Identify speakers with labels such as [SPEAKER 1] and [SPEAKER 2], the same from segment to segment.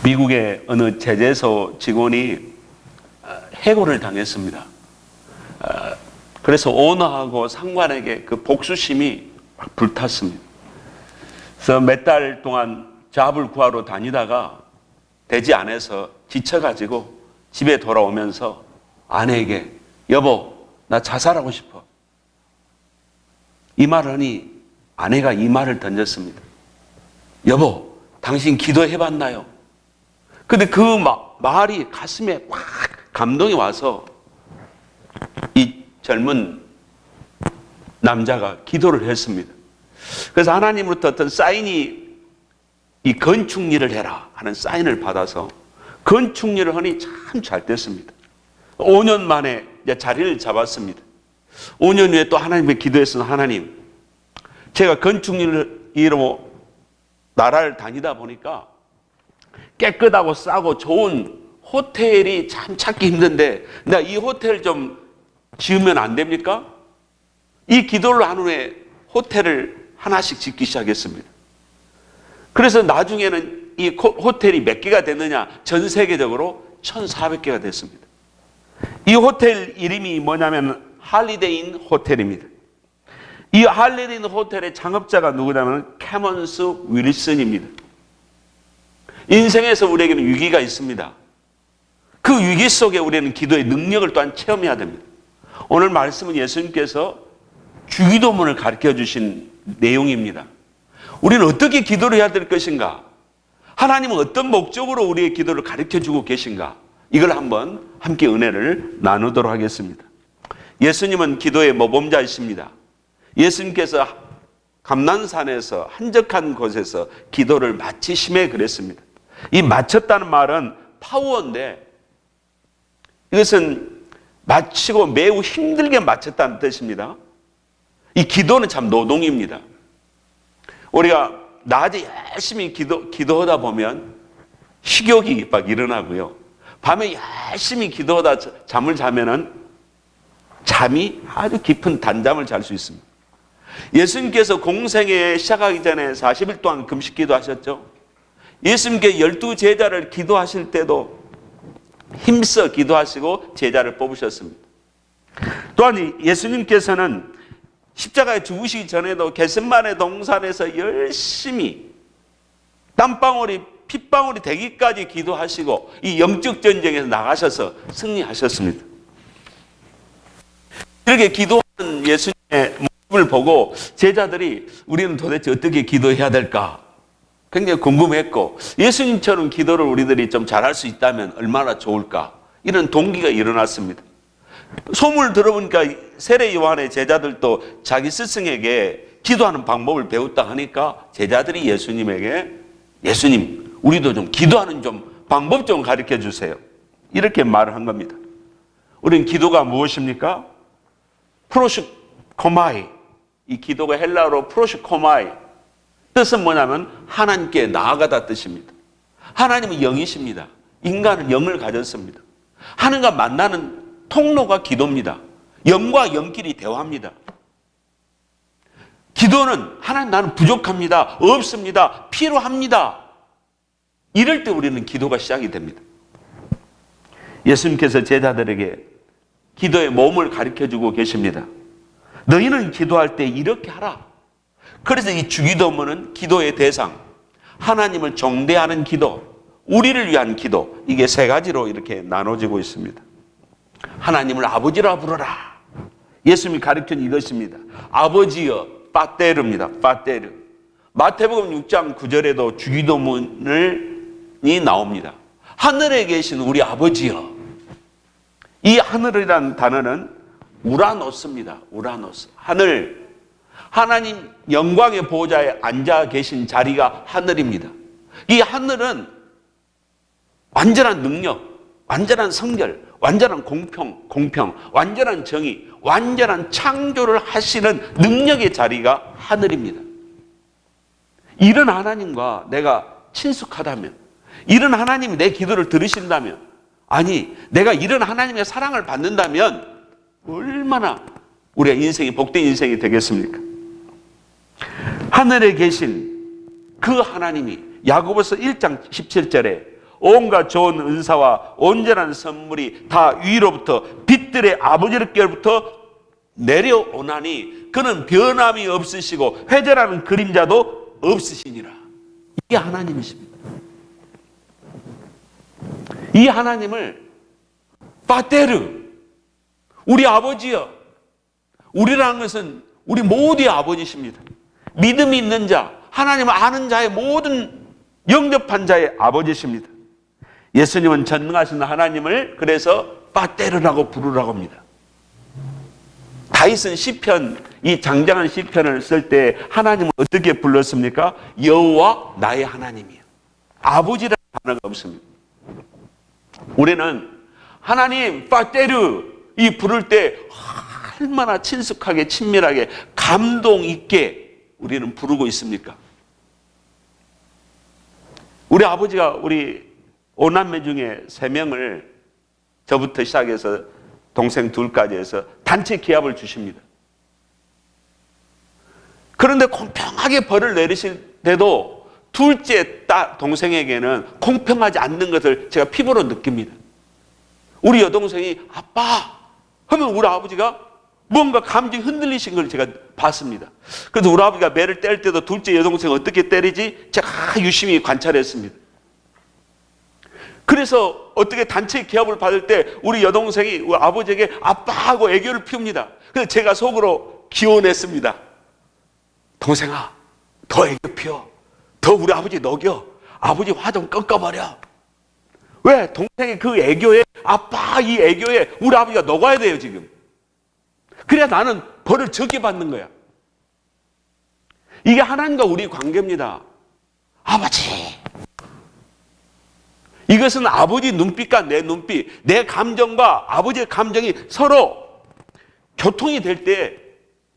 [SPEAKER 1] 미국의 어느 제재소 직원이 해고를 당했습니다. 그래서 오너하고 상관에게 그 복수심이 불탔습니다. 그래서 몇 달 동안 잡을 구하러 다니다가 되지 않아서 지쳐가지고 집에 돌아오면서 아내에게 여보, 나 자살하고 싶어. 이 말을 하니 아내가 이 말을 던졌습니다. 여보, 당신 기도해봤나요? 근데 그 말이 가슴에 확 감동이 와서 이 젊은 남자가 기도를 했습니다. 그래서 하나님으로부터 어떤 사인이 이 건축 일을 해라 하는 사인을 받아서 건축 일을 하니 참 잘 됐습니다. 5년 만에 이제 자리를 잡았습니다. 5년 후에 또 하나님께 기도했으면 하나님, 제가 건축 일로 나라를 다니다 보니까 깨끗하고 싸고 좋은 호텔이 참 찾기 힘든데 내가 이 호텔 좀 지으면 안 됩니까? 이 기도를 한 후에 호텔을 하나씩 짓기 시작했습니다. 그래서 나중에는 이 호텔이 몇 개가 됐느냐? 전 세계적으로 1,400개가 됐습니다. 이 호텔 이름이 뭐냐면 할리데이 인 호텔입니다. 이 할리데이 인 호텔의 창업자가 누구냐면 캐먼스 윌슨입니다. 인생에서 우리에게는 위기가 있습니다. 그 위기 속에 우리는 기도의 능력을 또한 체험해야 됩니다. 오늘 말씀은 예수님께서 주기도문을 가르쳐 주신 내용입니다. 우리는 어떻게 기도를 해야 될 것인가? 하나님은 어떤 목적으로 우리의 기도를 가르쳐 주고 계신가? 이걸 한번 함께 은혜를 나누도록 하겠습니다. 예수님은 기도의 모범자이십니다. 예수님께서 감난산에서 한적한 곳에서 기도를 마치심에 그랬습니다. 이 마쳤다는 말은 파워인데 이것은 마치고 매우 힘들게 마쳤다는 뜻입니다. 이 기도는 참 노동입니다. 우리가 낮에 열심히 기도하다 보면 식욕이 막 일어나고요. 밤에 열심히 기도하다 잠을 자면은 잠이 아주 깊은 단잠을 잘 수 있습니다. 예수님께서 공생애 시작하기 전에 40일 동안 금식 기도하셨죠. 예수님께 12제자를 기도하실 때도 힘써 기도하시고 제자를 뽑으셨습니다. 또한 예수님께서는 십자가에 죽으시기 전에도 겟세마네 동산에서 열심히 땀방울이 핏방울이 되기까지 기도하시고 이 영적 전쟁에서 나가셔서 승리하셨습니다. 이렇게 기도하는 예수님의 모습을 보고 제자들이 우리는 도대체 어떻게 기도해야 될까? 굉장히 궁금했고 예수님처럼 기도를 우리들이 좀 잘할 수 있다면 얼마나 좋을까? 이런 동기가 일어났습니다. 소문을 들어보니까 세례 요한의 제자들도 자기 스승에게 기도하는 방법을 배웠다 하니까 제자들이 예수님에게 예수님, 우리도 좀 기도하는 좀 방법 좀 가르쳐 주세요. 이렇게 말을 한 겁니다. 우리는 기도가 무엇입니까? 프로시코마이. 이 기도가 헬라어로 프로시코마이. 뜻은 뭐냐면 하나님께 나아가다 뜻입니다. 하나님은 영이십니다. 인간은 영을 가졌습니다. 하나님과 만나는 통로가 기도입니다. 영과 영끼리 대화합니다. 기도는 하나님 나는 부족합니다. 없습니다. 필요합니다. 이럴 때 우리는 기도가 시작이 됩니다. 예수님께서 제자들에게 기도의 몸을 가르쳐주고 계십니다. 너희는 기도할 때 이렇게 하라. 그래서 이 주기도문은 기도의 대상, 하나님을 정대하는 기도, 우리를 위한 기도, 이게 세 가지로 이렇게 나눠지고 있습니다. 하나님을 아버지라 부르라. 예수님이 가르친 이것입니다. 아버지여, 파테르입니다. 파테르. 마태복음 6장 9절에도 주기도문이 나옵니다. 하늘에 계신 우리 아버지여. 이 하늘이라는 단어는 우라노스입니다. 우라노스. 하늘. 하나님 영광의 보좌에 앉아 계신 자리가 하늘입니다. 이 하늘은 완전한 능력, 완전한 성결, 완전한 공평, 완전한 정의, 완전한 창조를 하시는 능력의 자리가 하늘입니다. 이런 하나님과 내가 친숙하다면, 이런 하나님이 내 기도를 들으신다면, 아니 내가 이런 하나님의 사랑을 받는다면 얼마나 우리가 인생이 복된 인생이 되겠습니까? 하늘에 계신 그 하나님이 야고보서 1장 17절에 온갖 좋은 은사와 온전한 선물이 다 위로부터 빛들의 아버지께로부터 내려오나니 그는 변함이 없으시고 회절하는 그림자도 없으시니라. 이게 하나님이십니다. 이 하나님을 파테르, 우리 아버지여, 우리라는 것은 우리 모두의 아버지십니다. 믿음이 있는 자, 하나님을 아는 자의 모든 영접한 자의 아버지십니다. 예수님은 전능하신 하나님을 그래서 파테르라고 부르라고 합니다. 다윗은 시편, 이 장장한 시편을 쓸 때 하나님을 어떻게 불렀습니까? 여호와 나의 하나님이요. 아버지라는 단어가 없습니다. 우리는 하나님 파테르 이 부를 때 얼마나 친숙하게 친밀하게 감동 있게 우리는 부르고 있습니까? 우리 아버지가 우리 5남매 중에 3명을 저부터 시작해서 동생 둘까지 해서 단체 기합을 주십니다. 그런데 공평하게 벌을 내리실 때도 둘째 동생에게는 공평하지 않는 것을 제가 피부로 느낍니다. 우리 여동생이 아빠 하면 우리 아버지가 뭔가 감정이 흔들리신 걸 제가 봤습니다. 그래서 우리 아버지가 매를 뗄 때도 둘째 여동생 어떻게 때리지? 제가 유심히 관찰했습니다. 그래서 어떻게 단체 기합을 받을 때 우리 여동생이 우리 아버지에게 아빠하고 애교를 피웁니다. 그래서 제가 속으로 기원했습니다. 동생아, 더 애교 피워. 더 우리 아버지 녹여. 아버지 화 좀 꺾어버려. 왜? 동생의 그 애교에, 아빠 이 애교에 우리 아버지가 녹아야 돼요, 지금. 그래야 나는 벌을 적게 받는 거야. 이게 하나님과 우리 관계입니다. 아버지. 이것은 아버지 눈빛과 내 눈빛, 내 감정과 아버지의 감정이 서로 교통이 될 때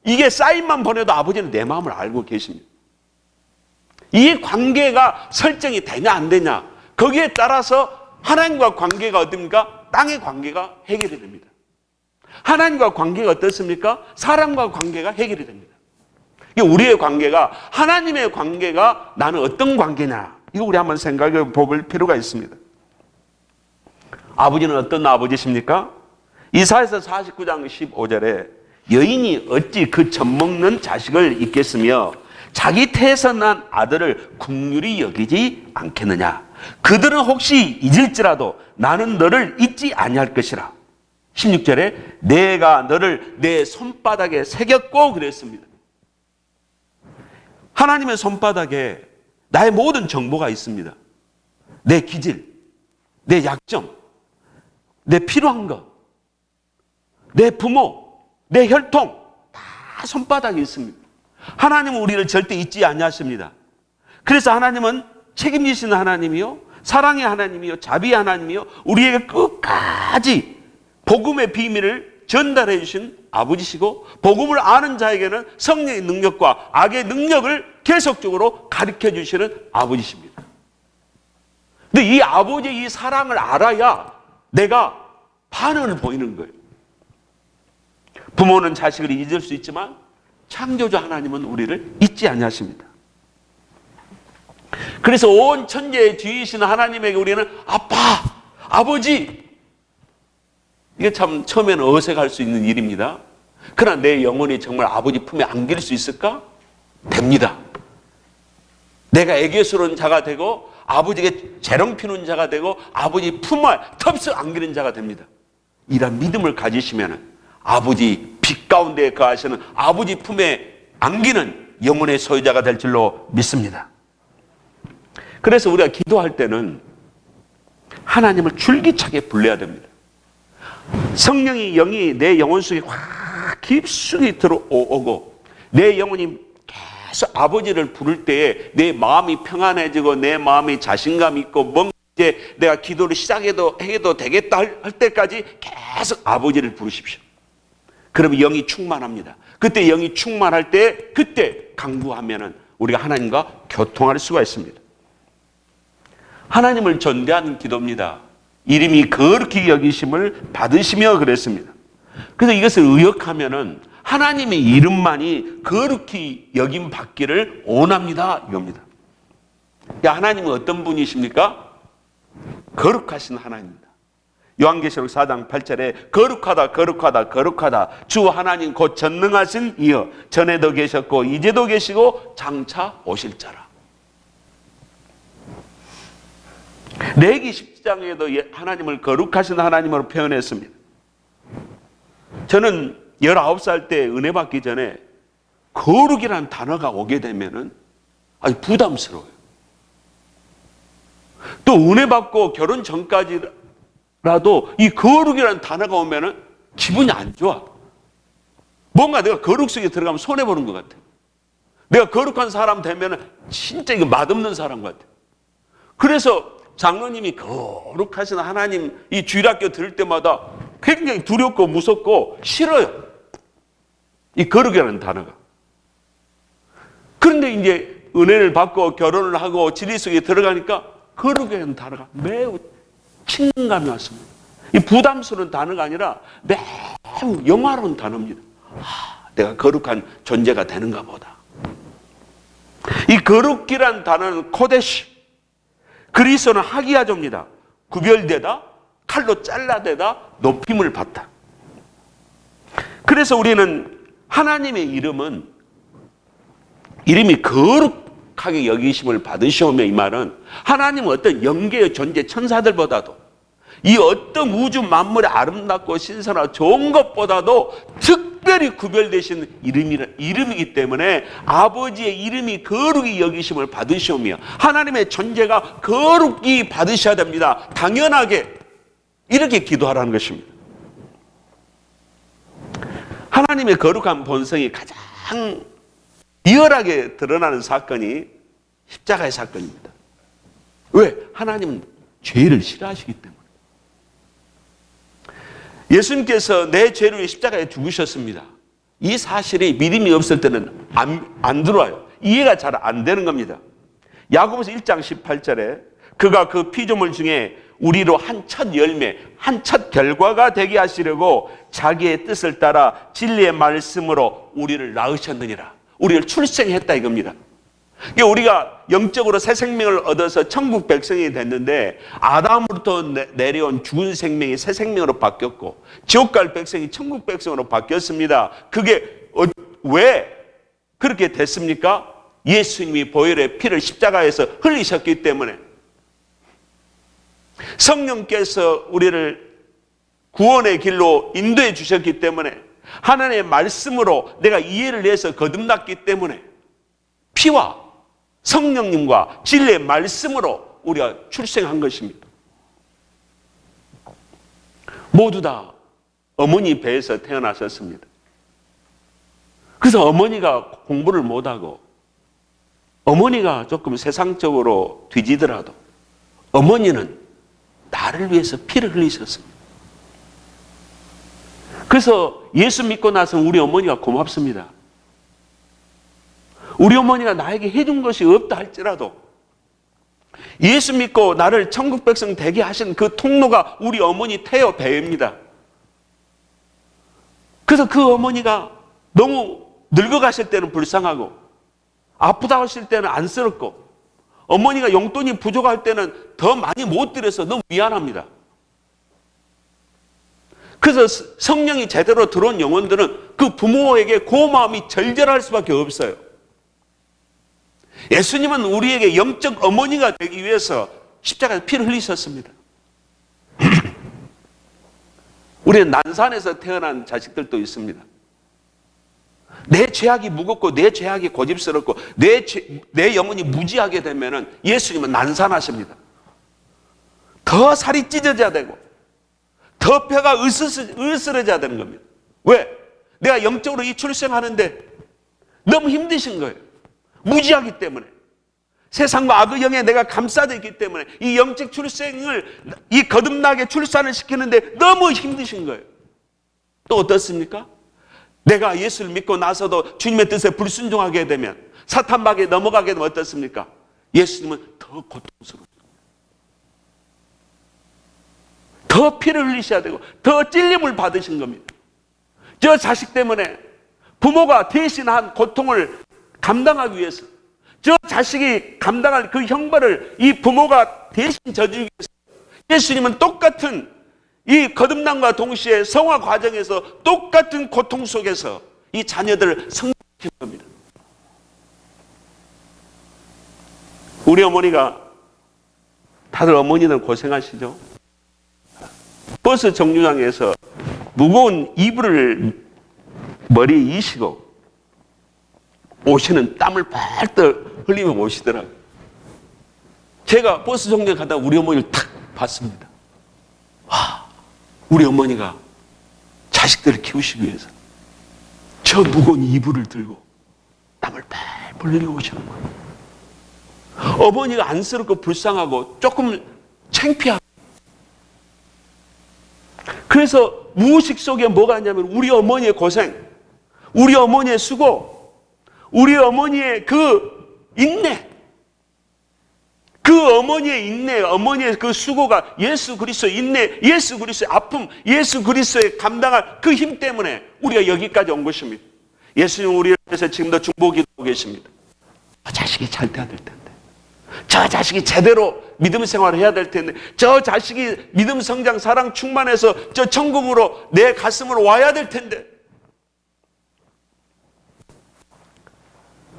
[SPEAKER 1] 이게 사인만 보내도 아버지는 내 마음을 알고 계십니다. 이 관계가 설정이 되냐 안 되냐 거기에 따라서 하나님과 관계가 어떻습니까? 땅의 관계가 해결이 됩니다. 하나님과 관계가 어떻습니까? 사람과 관계가 해결이 됩니다. 우리의 관계가 하나님의 관계가 나는 어떤 관계냐 이거 우리 한번 생각해 볼 필요가 있습니다. 아버지는 어떤 아버지십니까? 이사야서 49장 15절에 여인이 어찌 그 젖먹는 자식을 잊겠으며 자기 태에서 난 아들을 긍휼히 여기지 않겠느냐. 그들은 혹시 잊을지라도 나는 너를 잊지 아니할 것이라. 16절에 내가 너를 내 손바닥에 새겼고 그랬습니다. 하나님의 손바닥에 나의 모든 정보가 있습니다. 내 기질, 내 약점, 내 필요한 것, 내 부모, 내 혈통 다 손바닥에 있습니다. 하나님은 우리를 절대 잊지 아니하십니다. 그래서 하나님은 책임지시는 하나님이요, 사랑의 하나님이요, 자비의 하나님이요, 우리에게 끝까지 복음의 비밀을 전달해 주신 아버지시고 복음을 아는 자에게는 성령의 능력과 악의 능력을 계속적으로 가르쳐 주시는 아버지십니다. 근데 이 아버지의 이 사랑을 알아야 내가 반응을 보이는 거예요. 부모는 자식을 잊을 수 있지만 창조주 하나님은 우리를 잊지 아니하십니다. 그래서 온 천지의 주이신 하나님에게 우리는 아빠, 아버지 이게 참 처음에는 어색할 수 있는 일입니다. 그러나 내 영혼이 정말 아버지 품에 안길 수 있을까? 됩니다. 내가 애교스러운 자가 되고 아버지에게 재롱 피우는 자가 되고 아버지 품에 텁썩 안기는 자가 됩니다. 이런 믿음을 가지시면 아버지 빛 가운데 거하시는 아버지 품에 안기는 영혼의 소유자가 될 줄로 믿습니다. 그래서 우리가 기도할 때는 하나님을 줄기차게 불러야 됩니다. 성령이 영이 내 영혼 속에 확 깊숙이 들어오고 내 영혼이 계속 아버지를 부를 때에 내 마음이 평안해지고 내 마음이 자신감 있고 뭔가 이제 내가 기도를 시작해도 해도 되겠다 할 때까지 계속 아버지를 부르십시오. 그러면 영이 충만합니다. 그때 영이 충만할 때 그때 강구하면은 우리가 하나님과 교통할 수가 있습니다. 하나님을 전대하는 기도입니다. 이름이 거룩히 여기심을 받으시며 그랬습니다. 그래서 이것을 의역하면은 하나님의 이름만이 거룩히 여김 받기를 원합니다. 이겁니다. 하나님은 어떤 분이십니까? 거룩하신 하나님입니다. 요한계시록 4장 8절에 거룩하다 거룩하다 거룩하다 주 하나님 곧 전능하신 이여 전에도 계셨고 이제도 계시고 장차 오실 자라. 레위기 10장에도 하나님을 거룩하신 하나님으로 표현했습니다. 저는 19살 때 은혜 받기 전에 거룩이라는 단어가 오게 되면은 아주 부담스러워요. 또 은혜 받고 결혼 전까지라도 이 거룩이라는 단어가 오면은 기분이 안 좋아. 뭔가 내가 거룩 속에 들어가면 손해보는 것 같아. 내가 거룩한 사람 되면은 진짜 이거 맛없는 사람 같아. 그래서 장로님이 거룩하신 하나님 이 주일학교 들을 때마다 굉장히 두렵고 무섭고 싫어요. 이 거룩이라는 단어가. 그런데 이제 은혜를 받고 결혼을 하고 진리 속에 들어가니까 거룩이라는 단어가 매우 친감이 왔습니다. 이 부담스러운 단어가 아니라 매우 영화로운 단어입니다. 내가 거룩한 존재가 되는가 보다. 이 거룩이라는 단어는 코데시, 그리스어는 하기야조입니다. 구별되다, 칼로 잘라대다, 높임을 받다. 그래서 우리는 하나님의 이름이 거룩하게 여기심을 받으시오며, 이 말은 하나님은 어떤 영계의 존재 천사들보다도 이 어떤 우주 만물의 아름답고 신선하고 좋은 것보다도 특별히 구별되신 이름이기 때문에 아버지의 이름이 거룩히 여기심을 받으시오며 하나님의 존재가 거룩히 받으셔야 됩니다. 당연하게 이렇게 기도하라는 것입니다. 하나님의 거룩한 본성이 가장 리얼하게 드러나는 사건이 십자가의 사건입니다. 왜? 하나님은 죄를 싫어하시기 때문에. 예수님께서 내 죄를 위해 십자가에 죽으셨습니다. 이 사실이 믿음이 없을 때는 안 들어와요. 이해가 잘 안 되는 겁니다. 야고보서 1장 18절에 그가 그 피조물 중에 우리로 한 첫 열매, 한 첫 결과가 되게 하시려고 자기의 뜻을 따라 진리의 말씀으로 우리를 낳으셨느니라. 우리를 출생했다 이겁니다. 그러니까 우리가 영적으로 새 생명을 얻어서 천국 백성이 됐는데 아담으로부터 내려온 죽은 생명이 새 생명으로 바뀌었고 지옥 갈 백성이 천국 백성으로 바뀌었습니다. 그게 왜 그렇게 됐습니까? 예수님이 보혈의 피를 십자가에서 흘리셨기 때문에. 성령께서 우리를 구원의 길로 인도해 주셨기 때문에, 하나님의 말씀으로 내가 이해를 해서 거듭났기 때문에, 피와 성령님과 진리의 말씀으로 우리가 출생한 것입니다. 모두 다 어머니 배에서 태어나셨습니다. 그래서 어머니가 공부를 못하고 어머니가 조금 세상적으로 뒤지더라도 어머니는 나를 위해서 피를 흘리셨습니다. 그래서 예수 믿고 나서 우리 어머니가 고맙습니다. 우리 어머니가 나에게 해준 것이 없다 할지라도 예수 믿고 나를 천국 백성 되게 하신 그 통로가 우리 어머니 태어 배입니다. 그래서 그 어머니가 너무 늙어가실 때는 불쌍하고 아프다 하실 때는 안쓰럽고 어머니가 용돈이 부족할 때는 더 많이 못 드려서 너무 미안합니다. 그래서 성령이 제대로 들어온 영혼들은 그 부모에게 고마움이 절절할 수밖에 없어요. 예수님은 우리에게 영적 어머니가 되기 위해서 십자가에서 피를 흘리셨습니다. 우리는 난산에서 태어난 자식들도 있습니다. 내 죄악이 무겁고 내 죄악이 고집스럽고 내 영혼이 무지하게 되면은 예수님은 난산하십니다. 더 살이 찢어져야 되고 더 뼈가 으스러져야 되는 겁니다. 왜? 내가 영적으로 이 출생하는데 너무 힘드신 거예요. 무지하기 때문에. 세상과 악의 영에 내가 감싸져 있기 때문에 이 영적 출생을 이 거듭나게 출산을 시키는데 너무 힘드신 거예요. 또 어떻습니까? 내가 예수를 믿고 나서도 주님의 뜻에 불순종하게 되면 사탄 막에 넘어가게 되면 어떻습니까? 예수님은 더 고통스러워요. 더 피를 흘리셔야 되고 더 찔림을 받으신 겁니다. 저 자식 때문에 부모가 대신한 고통을 감당하기 위해서 저 자식이 감당할 그 형벌을 이 부모가 대신 져주기 위해서 예수님은 똑같은 이 거듭남과 동시에 성화 과정에서 똑같은 고통 속에서 이 자녀들을 성장시킨 겁니다. 우리 어머니가, 다들 어머니는 고생하시죠? 버스 정류장에서 무거운 이불을 머리에 이시고 오시는 땀을 발떡 흘리며 오시더라고요. 제가 버스 정류장 가다가 우리 어머니를 탁 봤습니다. 와, 우리 어머니가 자식들을 키우시기 위해서 저 무거운 이불을 들고 땀을 펄펄 흘리고 오시는 거예요. 어머니가 안쓰럽고 불쌍하고 조금 창피하고, 그래서 무의식 속에 뭐가 있냐면 우리 어머니의 고생, 우리 어머니의 수고, 우리 어머니의 그 인내, 그 어머니의 인내, 어머니의 그 수고가 예수 그리스도의 인내, 예수 그리스도의 아픔, 예수 그리스도의 감당할 그 힘 때문에 우리가 여기까지 온 것입니다. 예수님은 우리를 위해서 지금도 중보기도하고 계십니다. 자식이 잘 돼야 될 텐데, 저 자식이 제대로 믿음 생활을 해야 될 텐데, 저 자식이 믿음 성장 사랑 충만해서 저 천국으로 내 가슴으로 와야 될 텐데,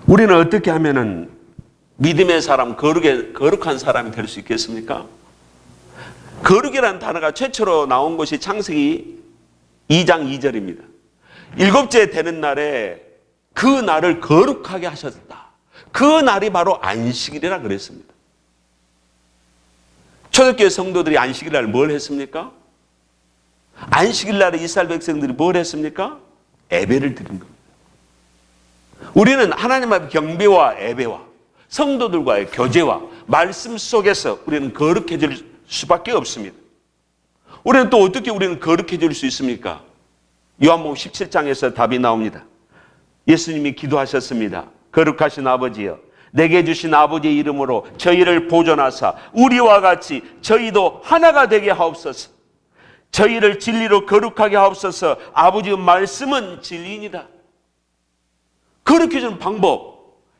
[SPEAKER 1] 우리는 어떻게 하면은 믿음의 사람, 거룩한 사람이 될 수 있겠습니까? 거룩이라는 단어가 최초로 나온 것이 창세기 2장 2절입니다. 7째 되는 날에 그 날을 거룩하게 하셨다. 그 날이 바로 안식일이라 그랬습니다. 초대교회 성도들이 안식일 날 뭘 했습니까? 안식일 날에 이스라엘 백성들이 뭘 했습니까? 예배를 드린 겁니다. 우리는 하나님 앞에 경배와 예배와 성도들과의 교제와 말씀 속에서 우리는 거룩해질 수밖에 없습니다. 우리는 또 어떻게 우리는 거룩해질 수 있습니까? 요한복음 17장에서 답이 나옵니다. 예수님이 기도하셨습니다. 거룩하신 아버지여, 내게 주신 아버지의 이름으로 저희를 보존하사 우리와 같이 저희도 하나가 되게 하옵소서. 저희를 진리로 거룩하게 하옵소서. 아버지의 말씀은 진리이니라. 거룩해지는 방법,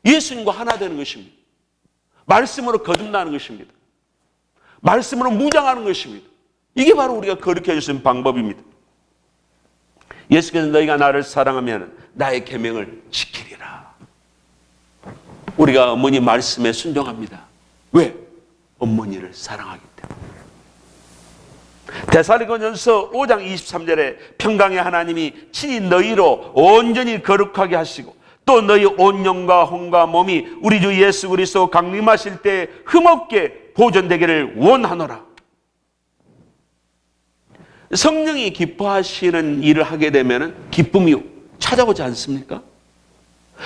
[SPEAKER 1] 예수님과 하나 되는 것입니다. 말씀으로 거듭나는 것입니다. 말씀으로 무장하는 것입니다. 이게 바로 우리가 거룩해질 수 있는 방법입니다. 예수께서 너희가 나를 사랑하면 나의 계명을 지키리라. 우리가 어머니 말씀에 순종합니다. 왜? 어머니를 사랑하기 때문에. 데살로니가전서 5장 23절에 평강의 하나님이 친히 너희로 온전히 거룩하게 하시고 또 너희 온 영과 혼과 몸이 우리 주 예수 그리스도 강림하실 때 흠없게 보존되기를 원하노라. 성령이 기뻐하시는 일을 하게 되면 기쁨이 찾아오지 않습니까?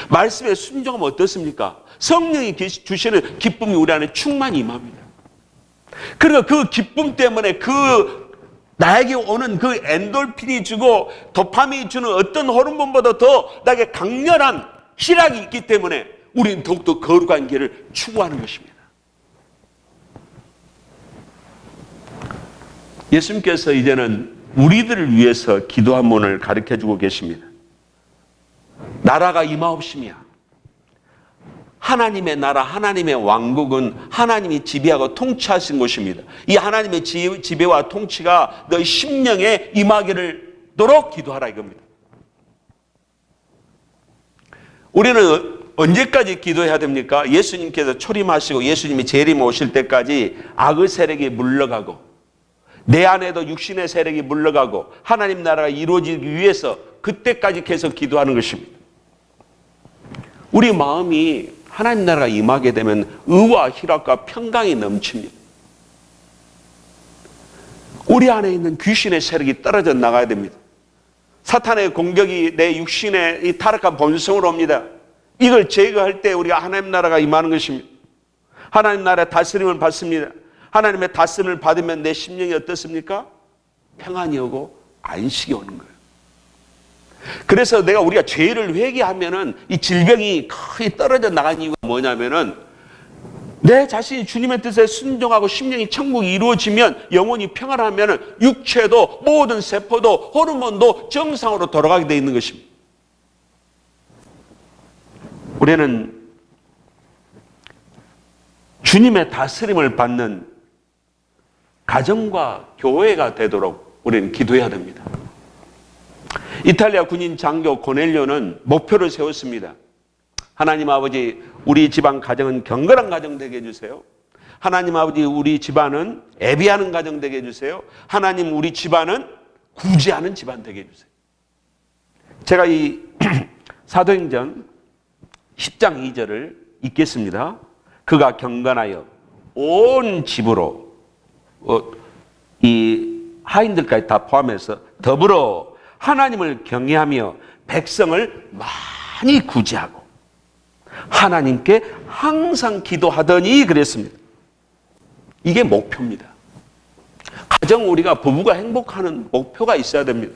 [SPEAKER 1] 말씀에 순종하면 어떻습니까? 성령이 주시는 기쁨이 우리 안에 충만히 임합니다. 그러니까 그 기쁨 때문에 나에게 오는 그 엔돌핀이 주고 도파민이 주는 어떤 호르몬보다 더 나에게 강렬한 희락이 있기 때문에 우리는 더욱더 거룩한 길을 추구하는 것입니다. 예수님께서 이제는 우리들을 위해서 기도한문을 가르쳐주고 계십니다. 나라가 임하옵시며, 하나님의 나라, 하나님의 왕국은 하나님이 지배하고 통치하신 것입니다. 이 하나님의 지배와 통치가 너희 심령에 임하기를도록 기도하라 이겁니다. 우리는 언제까지 기도해야 됩니까? 예수님께서 초림하시고 예수님이 재림 오실 때까지 악의 세력이 물러가고 내 안에도 육신의 세력이 물러가고 하나님 나라가 이루어지기 위해서 그때까지 계속 기도하는 것입니다. 우리 마음이 하나님 나라가 임하게 되면 의와 희락과 평강이 넘칩니다. 우리 안에 있는 귀신의 세력이 떨어져 나가야 됩니다. 사탄의 공격이 내 육신의 이 타락한 본성으로 옵니다. 이걸 제거할 때 우리가 하나님 나라가 임하는 것입니다. 하나님 나라의 다스림을 받습니다. 하나님의 다스림을 받으면 내 심령이 어떻습니까? 평안이 오고 안식이 오는 거예요. 그래서 우리가 죄를 회개하면은 이 질병이 거의 떨어져 나가는 이유가 뭐냐면은 내 자신이 주님의 뜻에 순종하고 심령이 천국이 이루어지면 영혼이 평안하면은 육체도 모든 세포도 호르몬도 정상으로 돌아가게 되어 있는 것입니다. 우리는 주님의 다스림을 받는 가정과 교회가 되도록 우리는 기도해야 됩니다. 이탈리아 군인 장교 고넬료는 목표를 세웠습니다. 하나님 아버지, 우리 집안 가정은 경건한 가정 되게 해주세요. 하나님 아버지, 우리 집안은 애비하는 가정 되게 해주세요. 하나님, 우리 집안은 구제하는 집안 되게 해주세요. 제가 이 사도행전 10장 2절을 읽겠습니다. 그가 경건하여 온 집으로 이 하인들까지 다 포함해서 더불어 하나님을 경외하며 백성을 많이 구제하고 하나님께 항상 기도하더니 그랬습니다. 이게 목표입니다. 가정 우리가 부부가 행복하는 목표가 있어야 됩니다.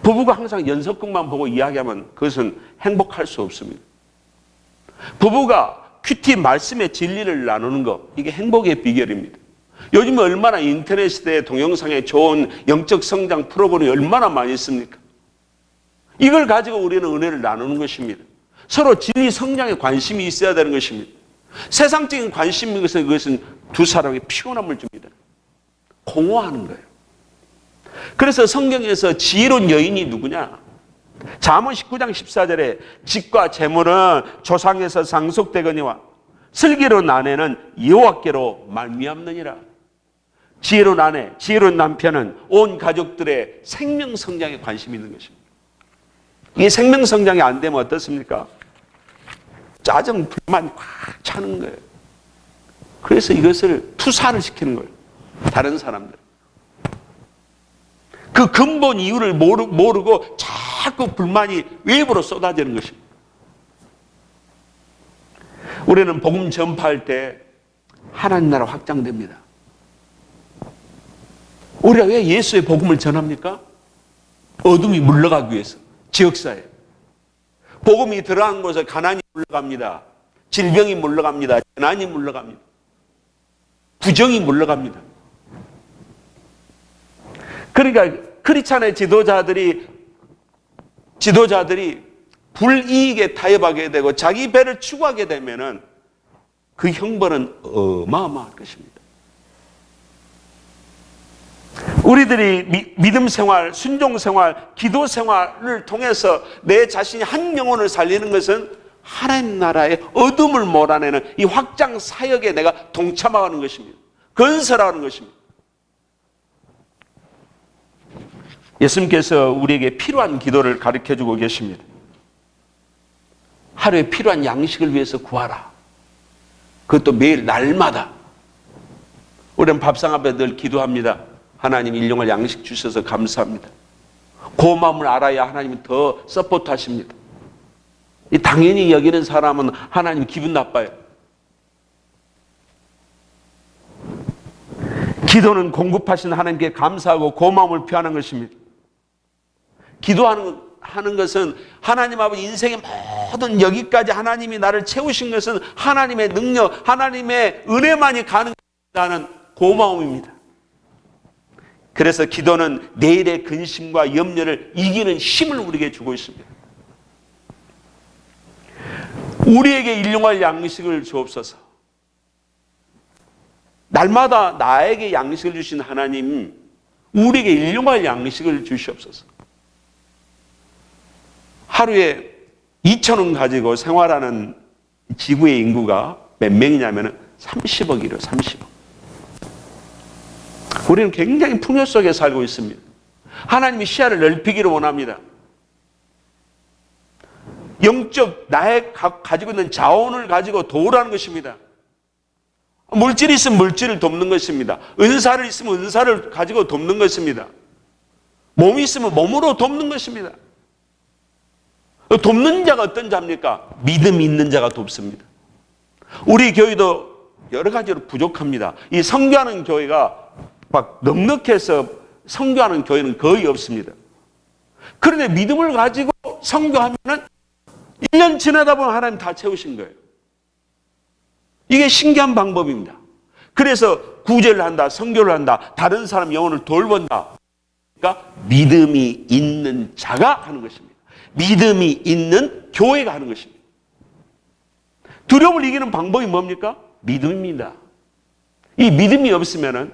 [SPEAKER 1] 부부가 항상 연속극만 보고 이야기하면 그것은 행복할 수 없습니다. 부부가 큐티 말씀의 진리를 나누는 것, 이게 행복의 비결입니다. 요즘 얼마나 인터넷 시대에 동영상에 좋은 영적 성장 프로그램이 얼마나 많이 있습니까? 이걸 가지고 우리는 은혜를 나누는 것입니다. 서로 진리 성장에 관심이 있어야 되는 것입니다. 세상적인 관심인 것은 그것은 두 사람에게 피곤함을 줍니다. 공허하는 거예요. 그래서 성경에서 지혜로운 여인이 누구냐? 잠언 19장 14절에 집과 재물은 조상에서 상속되거니와 슬기로운 아내는 여호와께로 말미암느니라. 지혜로운 아내, 지혜로운 남편은 온 가족들의 생명 성장에 관심이 있는 것입니다. 이 생명 성장이 안 되면 어떻습니까? 짜증, 불만이 꽉 차는 거예요. 그래서 이것을 투사를 시키는 거예요. 다른 사람들. 그 근본 이유를 모르고 자꾸 불만이 외부로 쏟아지는 것입니다. 우리는 복음 전파할 때 하나님 나라 확장됩니다. 우리가 왜 예수의 복음을 전합니까? 어둠이 물러가기 위해서. 지역사회. 복음이 들어간 곳에 가난이 물러갑니다. 질병이 물러갑니다. 재난이 물러갑니다. 부정이 물러갑니다. 그러니까 크리스찬의 지도자들이 불이익에 타협하게 되고 자기 배를 추구하게 되면은 그 형벌은 어마어마할 것입니다. 우리들이 믿음 생활, 순종 생활, 기도 생활을 통해서 내 자신이 한 영혼을 살리는 것은 하나님 나라의 어둠을 몰아내는 이 확장 사역에 내가 동참하는 것입니다. 건설하는 것입니다. 예수님께서 우리에게 필요한 기도를 가르쳐주고 계십니다. 하루에 필요한 양식을 위해서 구하라. 그것도 매일 날마다. 우리는 밥상 앞에 늘 기도합니다. 하나님 일용할 양식 주셔서 감사합니다. 고마움을 알아야 하나님은 더 서포트 하십니다. 당연히 여기는 사람은 하나님 기분 나빠요. 기도는 공급하신 하나님께 감사하고 고마움을 표하는 것입니다. 기도하는 것은 하나님 아버지 인생의 모든 여기까지 하나님이 나를 채우신 것은 하나님의 능력, 하나님의 은혜만이 가능하다는 고마움입니다. 그래서 기도는 내일의 근심과 염려를 이기는 힘을 우리에게 주고 있습니다. 우리에게 일용할 양식을 주옵소서. 날마다 나에게 양식을 주신 하나님, 우리에게 일용할 양식을 주시옵소서. 하루에 2,000원 가지고 생활하는 지구의 인구가 몇 명이냐면 30억이래요. 30억. 우리는 굉장히 풍요 속에 살고 있습니다. 하나님이 시야를 넓히기를 원합니다. 영적 나의 가지고 있는 자원을 가지고 도우라는 것입니다. 물질이 있으면 물질을 돕는 것입니다. 은사를 있으면 은사를 가지고 돕는 것입니다. 몸이 있으면 몸으로 돕는 것입니다. 돕는 자가 어떤 자입니까? 믿음이 있는 자가 돕습니다. 우리 교회도 여러 가지로 부족합니다. 이 선교하는 교회가 막 넉넉해서 선교하는 교회는 거의 없습니다. 그런데 믿음을 가지고 선교하면은 1년 지나다 보면 하나님 다 채우신 거예요. 이게 신기한 방법입니다. 그래서 구제를 한다, 선교를 한다, 다른 사람 영혼을 돌본다. 그러니까 믿음이 있는 자가 하는 것입니다. 믿음이 있는 교회가 하는 것입니다. 두려움을 이기는 방법이 뭡니까? 믿음입니다. 이 믿음이 없으면은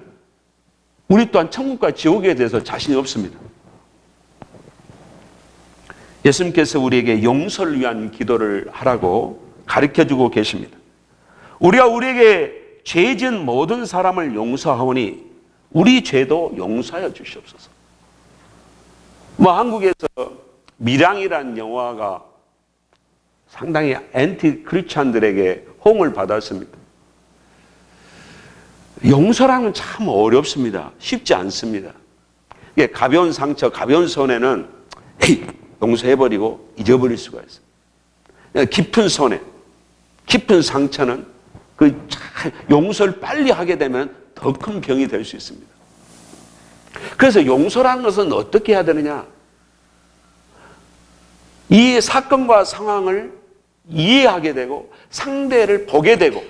[SPEAKER 1] 우리 또한 천국과 지옥에 대해서 자신이 없습니다. 예수님께서 우리에게 용서를 위한 기도를 하라고 가르쳐주고 계십니다. 우리가 우리에게 죄 지은 모든 사람을 용서하오니 우리 죄도 용서하여 주시옵소서. 한국에서 밀양이라는 영화가 상당히 앤티 크리스찬들에게 호응을 받았습니다. 용서라는 참 어렵습니다. 쉽지 않습니다. 이게 가벼운 상처, 가벼운 손해는 용서해버리고 잊어버릴 수가 있어요. 깊은 손해, 깊은 상처는 용서를 빨리 하게 되면 더 큰 병이 될 수 있습니다. 그래서 용서라는 것은 어떻게 해야 되느냐? 이 사건과 상황을 이해하게 되고 상대를 보게 되고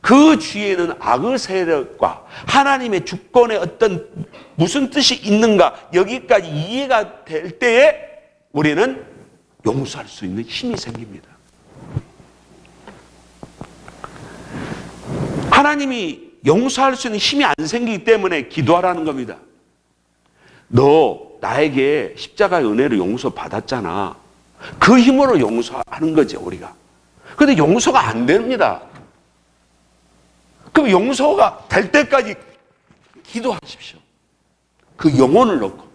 [SPEAKER 1] 그 주위에는 악의 세력과 하나님의 주권의 어떤 무슨 뜻이 있는가 여기까지 이해가 될 때에 우리는 용서할 수 있는 힘이 생깁니다. 하나님이 용서할 수 있는 힘이 안 생기기 때문에 기도하라는 겁니다. 너 나에게 십자가의 은혜로 용서받았잖아. 그 힘으로 용서하는 거죠, 우리가. 그런데 용서가 안 됩니다. 그럼 용서가 될 때까지 기도하십시오. 그 영혼을 넣고.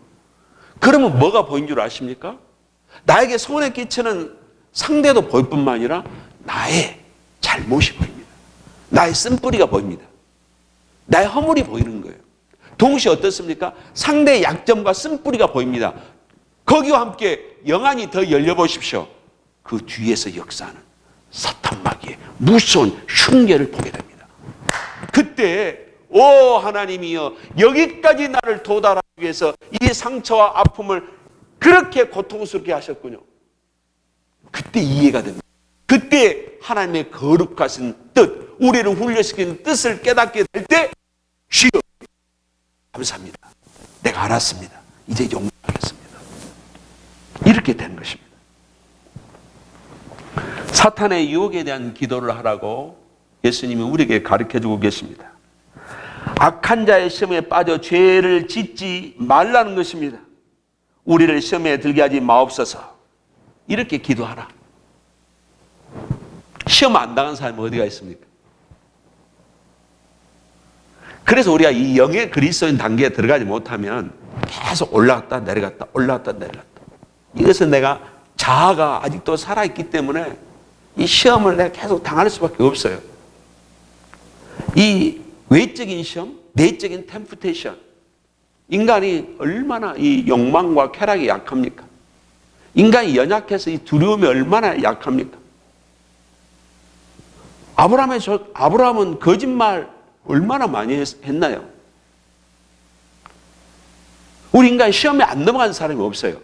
[SPEAKER 1] 그러면 뭐가 보인 줄 아십니까? 나에게 손해 끼치는 상대도 보일 뿐만 아니라 나의 잘못이 보입니다. 나의 쓴뿌리가 보입니다. 나의 허물이 보이는 거예요. 동시에 어떻습니까? 상대의 약점과 쓴뿌리가 보입니다. 거기와 함께 영안이 더 열려보십시오. 그 뒤에서 역사하는 사탄 마귀의 무서운 흉계를 보게 됩니다. 그때 오 하나님이여 여기까지 나를 도달하기 위해서 이 상처와 아픔을 그렇게 고통스럽게 하셨군요. 그때 이해가 됩니다. 그때 하나님의 거룩하신 뜻, 우리를 훈련시키는 뜻을 깨닫게 될 때 주여 감사합니다. 내가 알았습니다. 이제 용서하겠습니다. 이렇게 되는 것입니다. 사탄의 유혹에 대한 기도를 하라고 예수님이 우리에게 가르쳐주고 계십니다. 악한 자의 시험에 빠져 죄를 짓지 말라는 것입니다. 우리를 시험에 들게 하지 마옵소서. 이렇게 기도하라. 시험 안 당한 사람이 어디가 있습니까? 그래서 우리가 이 영의 그리스도인 단계에 들어가지 못하면 계속 올라갔다 내려갔다 올라갔다 내려갔다. 이것은 내가 자아가 아직도 살아있기 때문에 이 시험을 내가 계속 당할 수밖에 없어요. 이 외적인 시험, 내적인 템프테이션. 인간이 얼마나 이 욕망과 쾌락이 약합니까? 인간이 연약해서 이 두려움이 얼마나 약합니까? 아브라함은 거짓말 얼마나 많이 했나요? 우리 인간이 시험에 안 넘어간 사람이 없어요.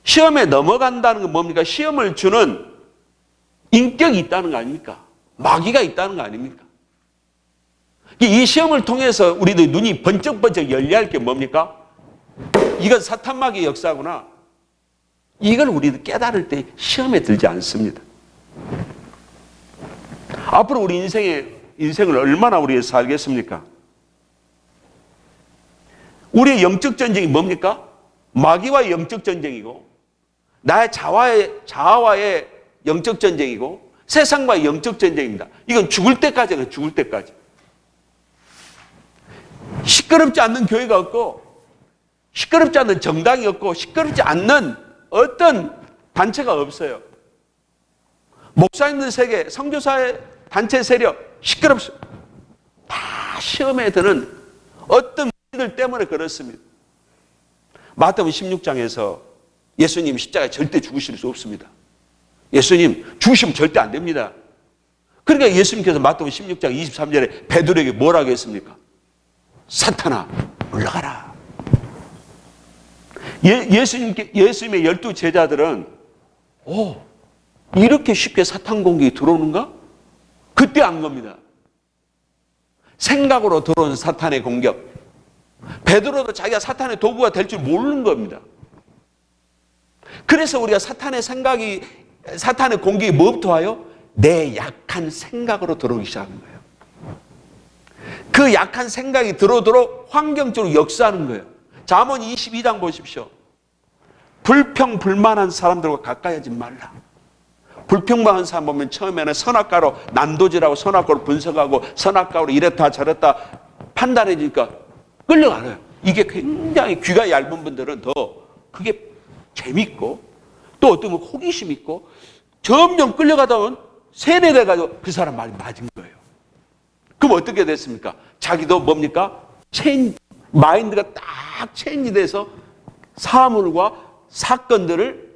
[SPEAKER 1] 시험에 넘어간다는 건 뭡니까? 시험을 주는 인격이 있다는 거 아닙니까? 마귀가 있다는 거 아닙니까? 이 시험을 통해서 우리들 눈이 번쩍번쩍 열려야 할 게 뭡니까? 이건 사탄 마귀의 역사구나. 이걸 우리들 깨달을 때 시험에 들지 않습니다. 앞으로 우리 인생을 얼마나 우리가 살겠습니까? 우리의 영적 전쟁이 뭡니까? 마귀와의 영적 전쟁이고 나의 자아와의 영적 전쟁이고 세상과의 영적 전쟁입니다. 이건 죽을 때까지는 죽을 때까지. 시끄럽지 않는 교회가 없고 시끄럽지 않는 정당이 없고 시끄럽지 않는 어떤 단체가 없어요. 목사님들 세계, 선교사의 단체 세력 시끄럽습니다. 다 시험에 드는 어떤 문제들 때문에 그렇습니다. 마태복음 16장에서 예수님 십자가에 절대 죽으실 수 없습니다. 예수님 죽으시면 절대 안 됩니다. 그러니까 예수님께서 마태복음 16장 23절에 베드로에게 뭐라고 했습니까? 사탄아 물러가라. 예수님의 12 제자들은 이렇게 쉽게 사탄 공격이 들어오는가? 그때 안 겁니다. 생각으로 들어온 사탄의 공격. 베드로도 자기가 사탄의 도구가 될 줄 모르는 겁니다. 그래서 우리가 사탄의 공격이 뭐부터 와요? 내 약한 생각으로 들어오기 시작하는 거예요. 그 약한 생각이 들어오도록 환경적으로 역사하는 거예요. 잠언 22장 보십시오. 불평불만한 사람들과 가까이 하지 말라. 불평만한 사람 보면 처음에는 선악과로 난도질하고 선악과로 분석하고 선악과로 이랬다 저랬다 판단해 주니까 끌려가요. 이게 굉장히 귀가 얇은 분들은 더 그게 재밌고 또 어떤 건 호기심 있고 점점 끌려가다 보면 세뇌돼가지고 그 사람 말이 맞은 거예요. 그럼 어떻게 됐습니까? 자기도 뭡니까? 마인드가 딱 체인지 돼서 사물과 사건들을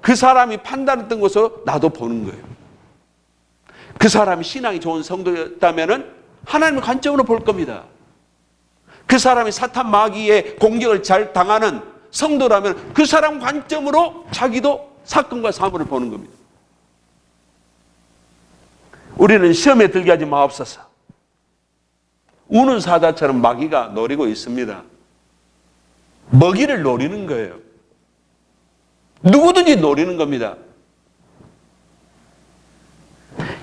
[SPEAKER 1] 그 사람이 판단했던 것으로 나도 보는 거예요. 그 사람이 신앙이 좋은 성도였다면 하나님의 관점으로 볼 겁니다. 그 사람이 사탄 마귀의 공격을 잘 당하는 성도라면 그 사람 관점으로 자기도 사건과 사물을 보는 겁니다. 우리는 시험에 들게 하지 마옵소서. 우는 사자처럼 마귀가 노리고 있습니다. 먹이를 노리는 거예요. 누구든지 노리는 겁니다.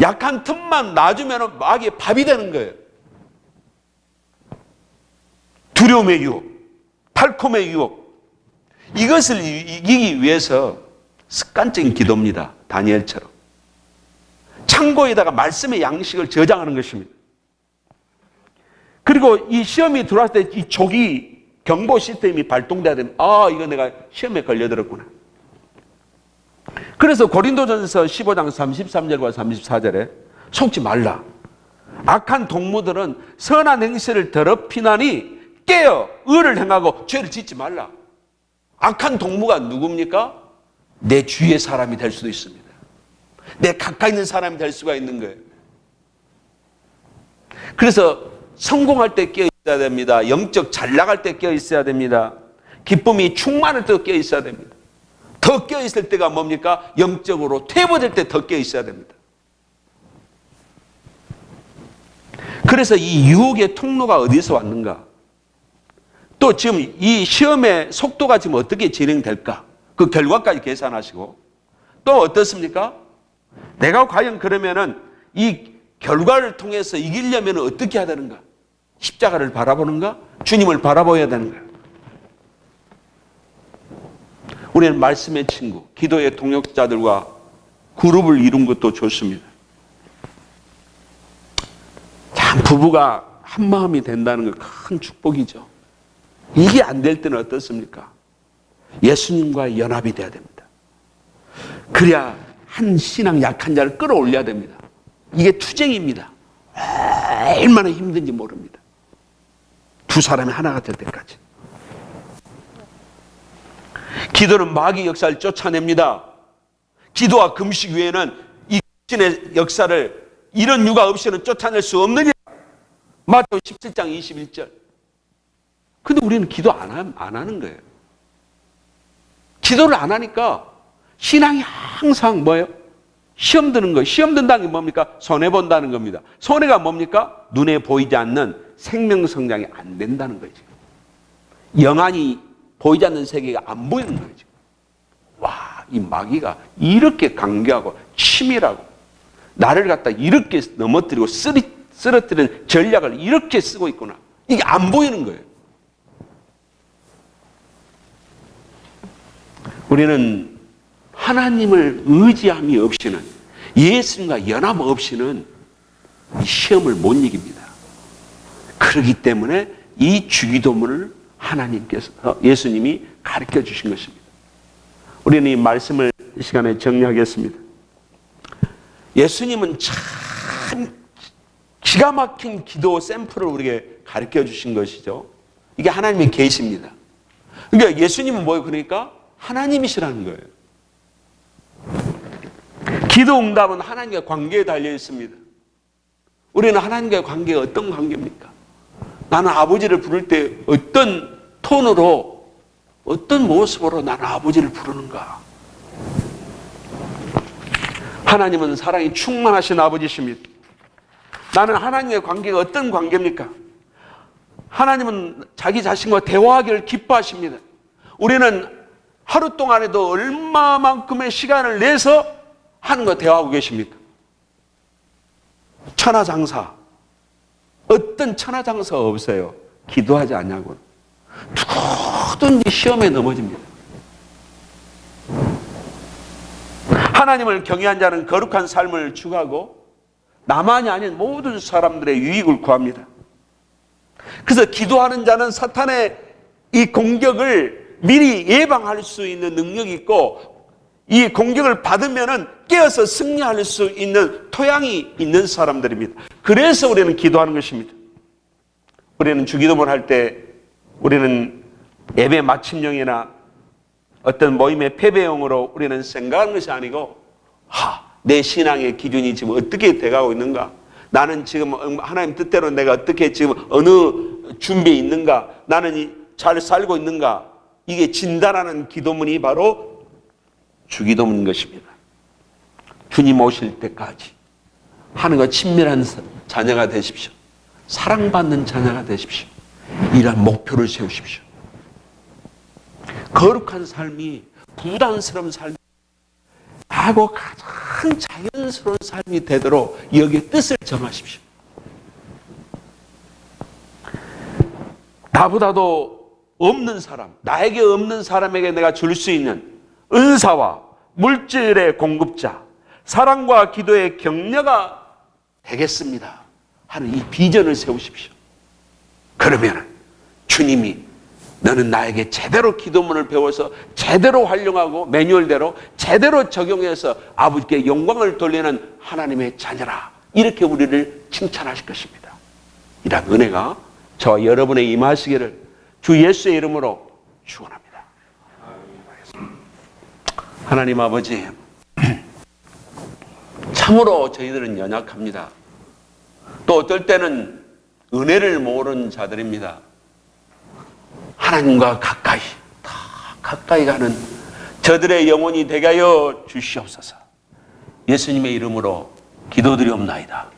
[SPEAKER 1] 약한 틈만 놔주면 마귀의 밥이 되는 거예요. 두려움의 유혹, 달콤의 유혹, 이것을 이기기 위해서 습관적인 기도입니다. 다니엘처럼. 창고에다가 말씀의 양식을 저장하는 것입니다. 그리고 이 시험이 들어왔을 때 이 조기 경보 시스템이 발동돼야 되면 이거 내가 시험에 걸려들었구나. 그래서 고린도전서 15장 33절과 34절에 속지 말라. 악한 동무들은 선한 행실을 더럽히나니 깨어 의를 행하고 죄를 짓지 말라. 악한 동무가 누굽니까? 내 주위의 사람이 될 수도 있습니다. 내 가까이 있는 사람이 될 수가 있는 거예요. 그래서 성공할 때 깨어 있어야 됩니다. 영적 잘 나갈 때 깨어 있어야 됩니다. 기쁨이 충만할 때도 깨어 있어야 됩니다. 더 깨어 있을 때가 뭡니까? 영적으로 퇴보될 때 더 깨어 있어야 됩니다. 그래서 이 유혹의 통로가 어디서 왔는가? 또 지금 이 시험의 속도가 지금 어떻게 진행될까? 그 결과까지 계산하시고 또 어떻습니까? 내가 과연 그러면은 이 결과를 통해서 이기려면 어떻게 해야 되는가? 십자가를 바라보는가? 주님을 바라보아야 되는가? 우리는 말씀의 친구, 기도의 동역자들과 그룹을 이룬 것도 좋습니다. 참 부부가 한 마음이 된다는 건 큰 축복이죠. 이게 안 될 때는 어떻습니까? 예수님과의 연합이 돼야 됩니다. 그래야 한 신앙 약한 자를 끌어올려야 됩니다. 이게 투쟁입니다. 얼마나 힘든지 모릅니다. 두 사람이 하나가 될 때까지. 기도는 마귀 역사를 쫓아냅니다. 기도와 금식 외에는 이 신의 역사를 이런 유가 없이는 쫓아낼 수 없느니라. 마태복음 17장 21절. 근데 우리는 기도 안 하는 거예요. 기도를 안 하니까 신앙이 항상 뭐예요? 시험 드는 거예요. 시험 든다는 게 뭡니까? 손해본다는 겁니다. 손해가 뭡니까? 눈에 보이지 않는 생명 성장이 안 된다는 거죠. 영안이 보이지 않는 세계가 안 보이는 거죠. 와, 이 마귀가 이렇게 강교하고 치밀하고 나를 갖다 이렇게 넘어뜨리고 쓰러뜨리는 전략을 이렇게 쓰고 있구나. 이게 안 보이는 거예요. 우리는 하나님을 의지함이 없이는, 예수님과 연합 없이는 이 시험을 못 이깁니다. 그렇기 때문에 이 주기도문을 하나님께서, 예수님이 가르쳐 주신 것입니다. 우리는 이 말씀을 이 시간에 정리하겠습니다. 예수님은 참 기가 막힌 기도 샘플을 우리에게 가르쳐 주신 것이죠. 이게 하나님의 계시입니다. 그러니까 예수님은 뭐예요? 그러니까 하나님이시라는 거예요. 기도 응답은 하나님과 관계에 달려 있습니다. 우리는 하나님과의 관계가 어떤 관계입니까? 나는 아버지를 부를 때 어떤 톤으로, 어떤 모습으로 나는 아버지를 부르는가? 하나님은 사랑이 충만하신 아버지십니다. 나는 하나님의 관계가 어떤 관계입니까? 하나님은 자기 자신과 대화하기를 기뻐하십니다. 우리는 하루 동안에도 얼마만큼의 시간을 내서 하나님과 대화하고 계십니까? 천하장사, 어떤 천하장사가 없어요. 기도하지 않냐고. 누구든지 시험에 넘어집니다. 하나님을 경외한 자는 거룩한 삶을 추구하고 나만이 아닌 모든 사람들의 유익을 구합니다. 그래서 기도하는 자는 사탄의 이 공격을 미리 예방할 수 있는 능력이 있고, 이 공격을 받으면은 깨어서 승리할 수 있는 토양이 있는 사람들입니다. 그래서 우리는 기도하는 것입니다. 우리는 주기도문 할 때 우리는 예배 마침용이나 어떤 모임의 패배용으로 우리는 생각하는 것이 아니고, 내 신앙의 기준이 지금 어떻게 돼가고 있는가? 나는 지금 하나님 뜻대로 내가 어떻게 지금 어느 준비에 있는가? 나는 잘 살고 있는가? 이게 진단하는 기도문이 바로 주기도문인 것입니다. 주님 오실 때까지 하나님과 친밀한 자녀가 되십시오. 사랑받는 자녀가 되십시오. 이런 목표를 세우십시오. 거룩한 삶이, 부담스러운 삶이 하고 가장 자연스러운 삶이 되도록 여기에 뜻을 정하십시오. 나보다도 없는 사람, 나에게 없는 사람에게 내가 줄 수 있는 은사와 물질의 공급자, 사랑과 기도의 격려가 되겠습니다 하는 이 비전을 세우십시오. 그러면 주님이 너는 나에게 제대로 기도문을 배워서 제대로 활용하고 매뉴얼대로 제대로 적용해서 아버지께 영광을 돌리는 하나님의 자녀라, 이렇게 우리를 칭찬하실 것입니다. 이런 은혜가 저와 여러분에 임하시기를 주 예수의 이름으로 축원합니다. 하나님 아버지, 참으로 저희들은 연약합니다. 또 어떨 때는 은혜를 모르는 자들입니다. 하나님과 가까이, 다 가까이 가는 저들의 영혼이 되게 하여 주시옵소서. 예수님의 이름으로 기도드리옵나이다.